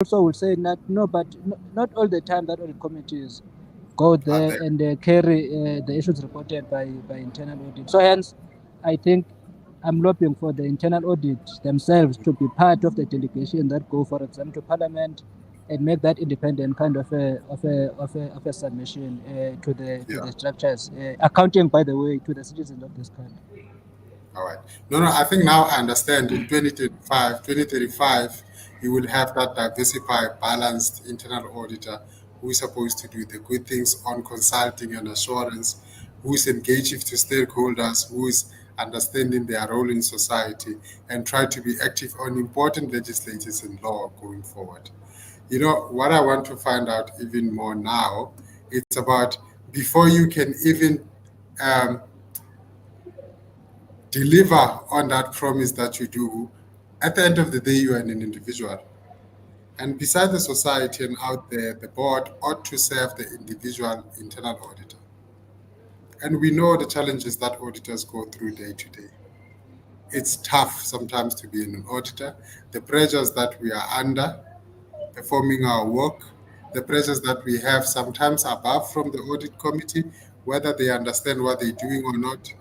also would say that no, but not all the time that audit committees go Are there there? and carry the issues reported by internal audit. So hence, I think I'm lobbying for the internal audit themselves to be part of the delegation that go, for example, to Parliament and make that independent kind of a submission to Yeah. the structures, accounting, by the way, to the citizens of this country. All right. No, no, I think now I understand in 2035, you will have that diversified, balanced internal auditor who is supposed to do the good things on consulting and assurance, who is engaging to stakeholders, who is understanding their role in society, and try to be active on important legislators and law going forward. You know, what I want to find out even more now, it's about before you can even um, deliver on that promise that you do, at the end of the day, you are an individual. And beside the society and out there, the board ought to serve the individual internal auditor. And we know the challenges that auditors go through day to day. It's tough sometimes to be an auditor. The pressures that we are under, performing our work, the pressures that we have sometimes above from the audit committee, whether they understand what they're doing or not,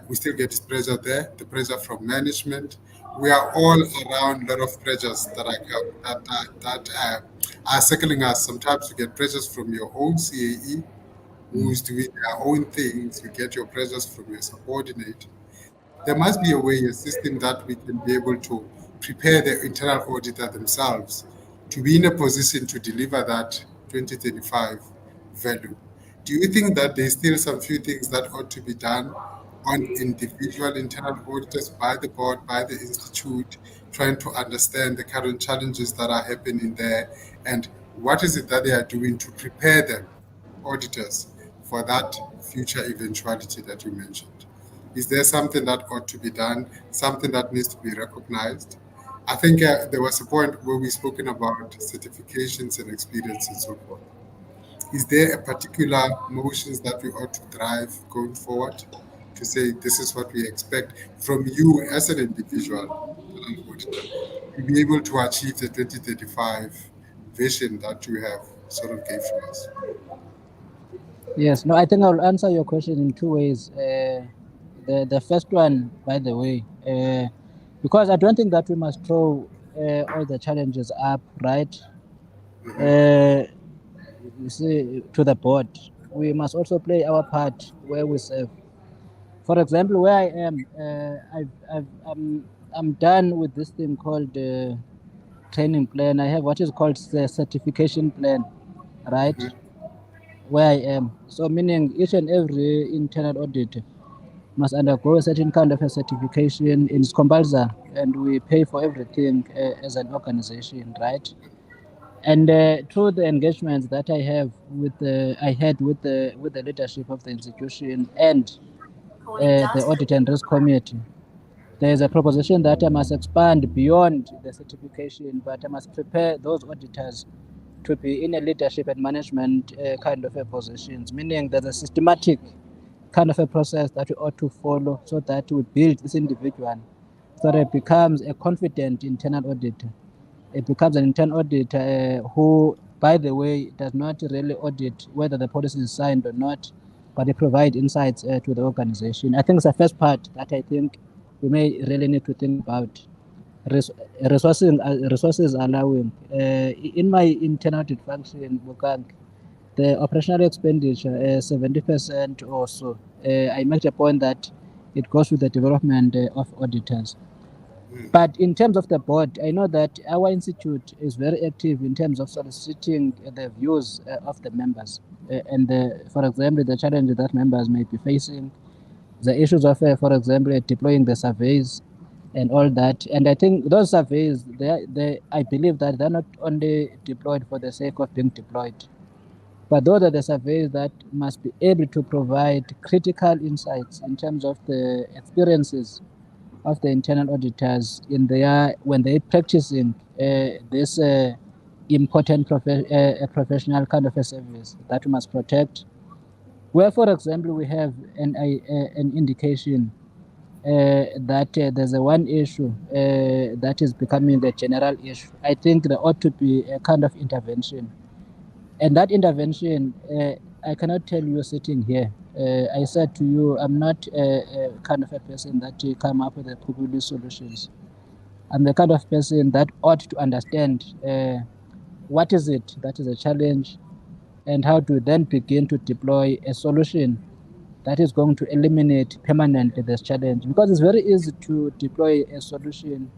we still get this pressure there, the pressure from management. We are all around a lot of pressures that are circling us. Sometimes you get pressures from your own CAE, who's doing their own things. You get your pressures from your subordinate. There must be a way, a system that we can be able to prepare the internal auditor themselves to be in a position to deliver that 2035 value. Do you think that there's still some few things that ought to be done on individual internal auditors by the board, by the institute, trying to understand the current challenges that are happening there and what is it that they are doing to prepare them, auditors, for that future eventuality that you mentioned? Is there something that ought to be done, something that needs to be recognized? I think there was a point where we spoken about certifications and experience and so forth. Is there a particular motions that we ought to drive going forward to say this is what we expect from you as an individual internal auditor to be able to achieve the 2035 vision that you have sort of gave to us? Yes, no, I think I'll answer your question in two ways. The first one, by the way, because I don't think that we must throw all the challenges up, right? Hmm. Uh, you see, to the board. We must also play our part where we serve. For example, where I am, I'm done with this thing called training plan. I have what is called the certification plan, right? Hmm. Where I am. So meaning each and every internal audit must undergo a certain kind of a certification. It's compulsory, and we pay for everything as an organization, right? And through the engagements that I had with the leadership of the institution and the audit and risk committee, there is a proposition that I must expand beyond the certification, but I must prepare those auditors to be in a leadership and management kind of a positions, meaning there's a systematic kind of a process that we ought to follow so that we build this individual so that it becomes a confident internal auditor. It becomes an internal auditor who, by the way, does not really audit whether the policy is signed or not, but they provide insights to the organization. I think it's the first part that I think we may really need to think about. Res- resources allowing. In my internal audit function, Bukang, the operational expenditure, 70% or so, I make a point that it goes with the development of auditors. But in terms of the board, I know that our institute is very active in terms of soliciting the views of the members. For example, the challenges that members may be facing, the issues of, for example, deploying the surveys and all that. And I think those surveys, I believe that they're not only deployed for the sake of being deployed, but those are the surveys that must be able to provide critical insights in terms of the experiences of the internal auditors in their when they're practicing this important professional kind of a service that we must protect. Where, for example, we have an indication that there's a one issue that is becoming a general issue. I think there ought to be a kind of intervention, and that intervention, I cannot tell you sitting here. I said to you, I'm not a kind of a person that come up with the populist solutions. I'm the kind of person that ought to understand what is it that is a challenge, and how to then begin to deploy a solution that is going to eliminate permanently this challenge. Because it's very easy to deploy a solution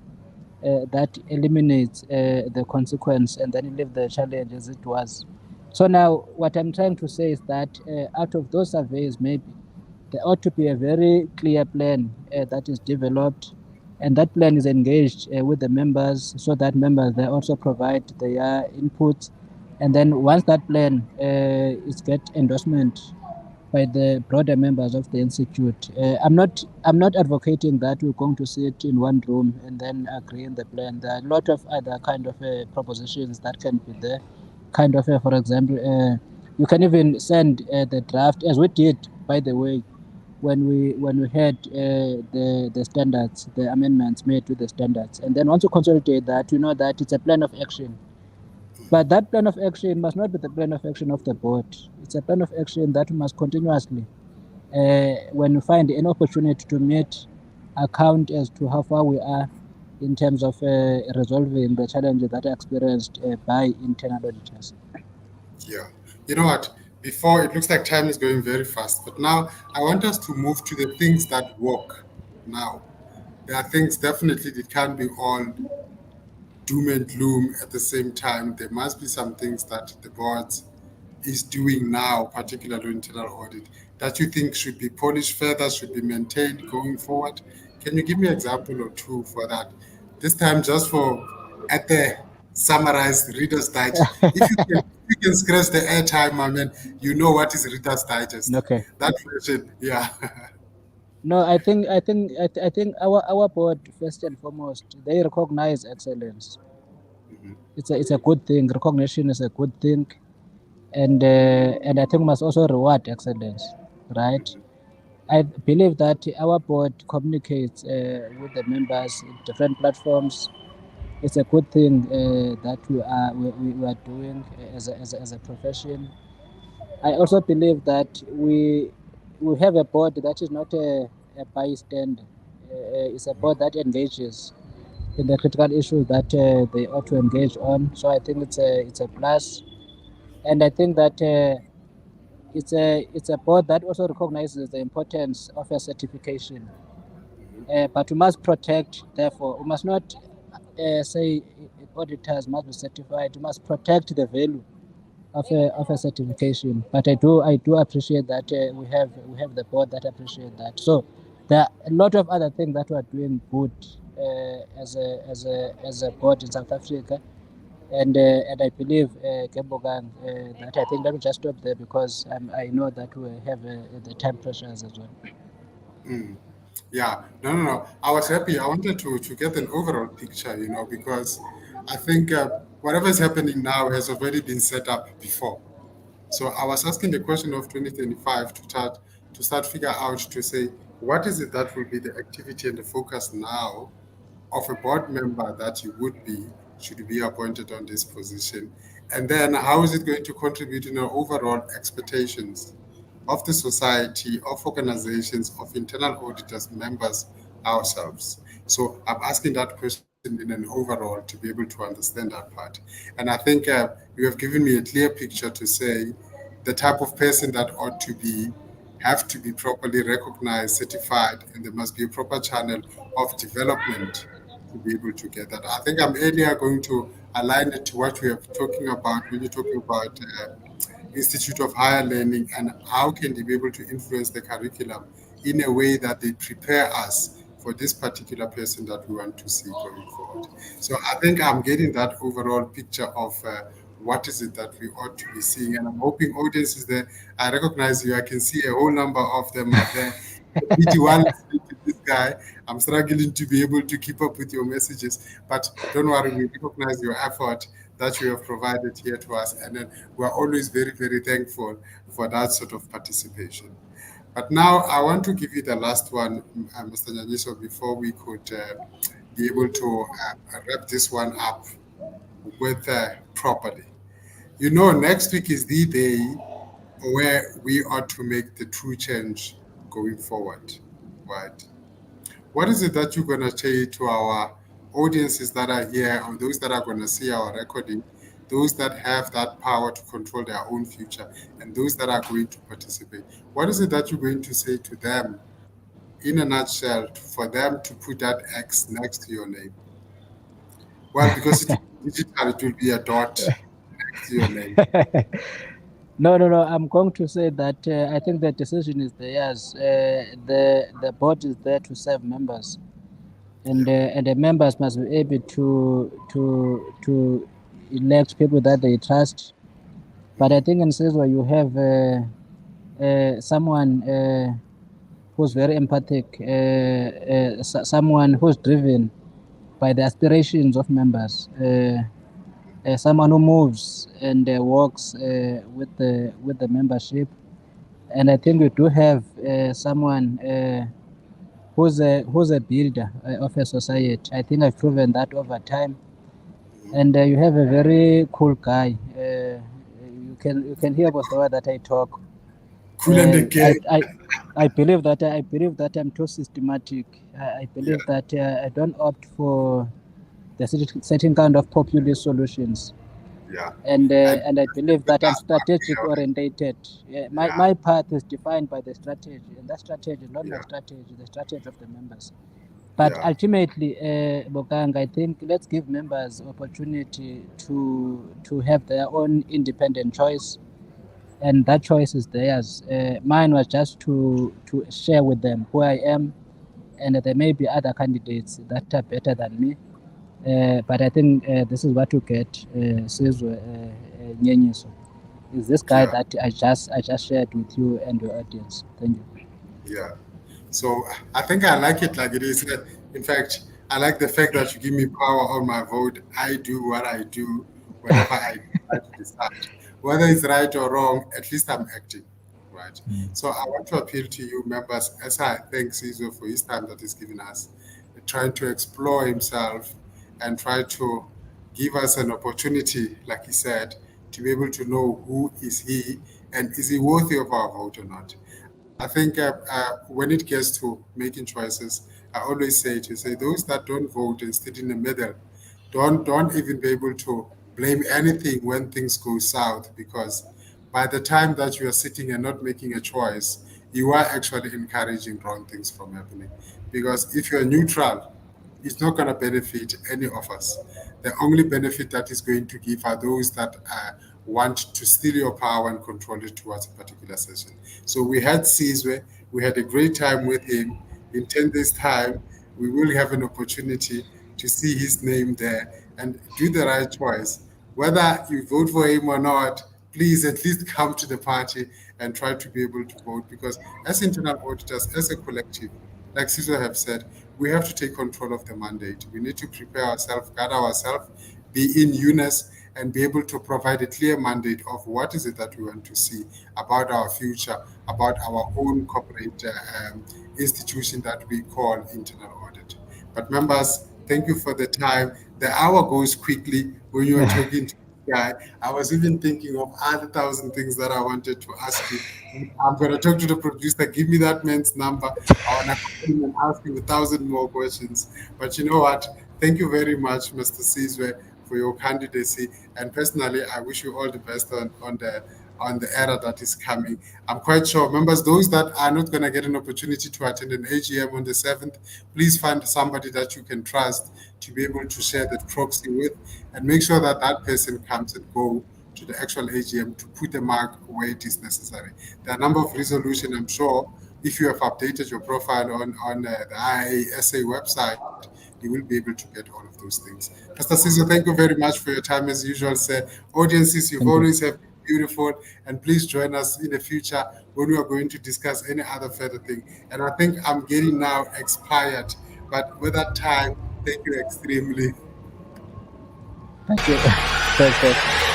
that eliminates the consequence and then leave the challenge as it was. So now, what I'm trying to say is that out of those surveys, maybe there ought to be a very clear plan that is developed, and that plan is engaged with the members, so that members they also provide their inputs, and then once that plan is get endorsement by the broader members of the institute. I'm not advocating that we're going to sit in one room and then agree on the plan. There are a lot of other kind of propositions that can be there. Kind of, for example, you can even send the draft, as we did, by the way, when we had the standards, the amendments made to the standards, and then once you consolidate that, you know that it's a plan of action. But that plan of action must not be the plan of action of the board. It's a plan of action that we must continuously, when we find an opportunity to meet, account as to how far we are in terms of resolving the challenges that are experienced by internal auditors. Yeah. You know what? Before, it looks like time is going very fast, but now I want us to move to the things that work now. There are things definitely that can't be all doom and gloom at the same time. There must be some things that the board is doing now, particularly internal audit, that you think should be polished further, should be maintained going forward. Can you give me an example or two for that? This time, just for at the summarized Reader's Digest. If you can scratch the airtime, my man, you know what is Reader's Digest. Okay. That version, yeah. No, I think our board, first and foremost, they recognize excellence. Mhm, It's a good thing. Recognition is a good thing, and I think must also reward excellence, right? mhm, I believe that our board communicates with the members in different platforms. It's a good thing that we are doing as a profession. I also believe that we have a board that is not a bystander. It's a board that engages in the critical issues that they ought to engage on. So I think it's a plus, and I think that it's a board that also recognizes the importance of a certification. mhm, But we must protect. Therefore, we must not say auditors must be certified. We must protect the value of a certification. But I do appreciate that we have the board that appreciate that. So there are a lot of other things that we are doing good as a board in South Africa. And I believe, Kebogang, that I think let me just stop there because I know that we have the time pressures as well. mm. Yeah, no. I was happy. I wanted to get an overall picture, because I think whatever is happening now has already been set up before. So I was asking the question of 2025 to start figure out to say what is it that will be the activity and the focus now of a board member that you would be should you be appointed on this position, and then how is it going to contribute in our overall expectations of the society, of organizations, of internal auditors, members, ourselves. So I'm asking that question in an overall to be able to understand that part. And I think you have given me a clear picture to say the type of person that ought to be have to be properly recognized, certified, and there must be a proper channel of development to be able to get that. I think I'm earlier going to align it to what we are talking about when you're talking about Institute of Higher Learning and how can they be able to influence the curriculum in a way that they prepare us for this particular person that we want to see going forward. So I think I'm getting that overall picture of what is it that we ought to be seeing. And I'm hoping audience is there. I recognize you. I can see a whole number of them are there. BT1 listening to this guy. I'm struggling to be able to keep up with your messages, but don't worry, we recognize your effort that you have provided here to us, and then we're always very, very thankful for that sort of participation. But now I want to give you the last one, Mr. Nyanyiso, before we could be able to wrap this one up with properly. You know, next week is the day where we ought to make the true change going forward, right? What is it that you're going to say to our audiences that are here, or those that are going to see our recording, those that have that power to control their own future, and those that are going to participate? What is it that you're going to say to them in a nutshell for them to put that X next to your name? Well, because it will be digital, it will be a dot next to your name. No, no, no. I'm going to say that I think the decision is theirs. The board is there to serve members, and the members must be able to elect people that they trust. But I think in Siswa you have someone who's very empathic, someone who's driven by the aspirations of members. Someone who moves and works with the membership, and I think we do have someone who's a builder of a society. I think I've proven that over time, and you have a very cool guy. You can hear about the way that I talk. Cool and the Uh, I, gang. I I believe that I'm too systematic. I Yeah, believe that I don't opt for the certain kind of populist solutions, yeah. And and I believe that I'm that's what we strategic are. orientated. Yeah, My path is defined by the strategy, and that strategy is not my yeah, strategy, the strategy of the members. But yeah, ultimately, Bokang, I think let's give members opportunity to have their own independent choice, and that choice is theirs. Mine was just to share with them who I am, and there may be other candidates that are better than me. But I think this is what you get, Sizwe Nyenyiso. Is this guy yeah. that I just shared with you and your audience. Thank you. Yeah. So I think I like it like it is. In fact, I like the fact that you give me power on my vote. I do what I do, whatever I decide to decide. Whether it's right or wrong, at least I'm acting. Right. So I want to appeal to you, members, as I thank Caesar for his time that he's given us, trying to explore himself and try to give us an opportunity, like he said, to be able to know who is he and is he worthy of our vote or not. I think when it gets to making choices, I always say those that don't vote and sit in the middle, don't even be able to blame anything when things go south, because by the time that you are sitting and not making a choice, you are actually encouraging wrong things from happening. Because if you're neutral, it's not going to benefit any of us. The only benefit that is going to give are those that want to steal your power and control it towards a particular session. So we had Sizwe, we had a great time with him. In 10 days' time, we will have an opportunity to see his name there and do the right choice. Whether you vote for him or not, please at least come to the party and try to be able to vote, because as internal auditors, as a collective, like Caesar have said, we have to take control of the mandate. We need to prepare ourselves, guard ourselves, be in unison, and be able to provide a clear mandate of what is it that we want to see about our future, about our own corporate institution that we call internal audit. But members, thank you for the time. The hour goes quickly when you are talking to this guy. I was even thinking of other thousand things that I wanted to ask you. I'm going to talk to the producer. Give me that man's number. I want to call him and ask him 1,000 more questions. But you know what? Thank you very much, Mr. Sizwe, for your candidacy. And personally, I wish you all the best on the era that is coming. I'm quite sure, members, those that are not going to get an opportunity to attend an AGM on the 7th, please find somebody that you can trust to be able to share that proxy with, and make sure that that person comes and go to the actual AGM to put the mark where it is necessary. There are a number of resolutions, I'm sure, if you have updated your profile on the IASA website, you will be able to get all of those things. Pastor Cesar, thank you very much for your time as usual, sir. Audiences, you've Thank you. always have been beautiful, and please join us in the future when we are going to discuss any other further thing. And I think I'm getting now expired, but with that time, thank you extremely. Thank you. Cheers, cheers.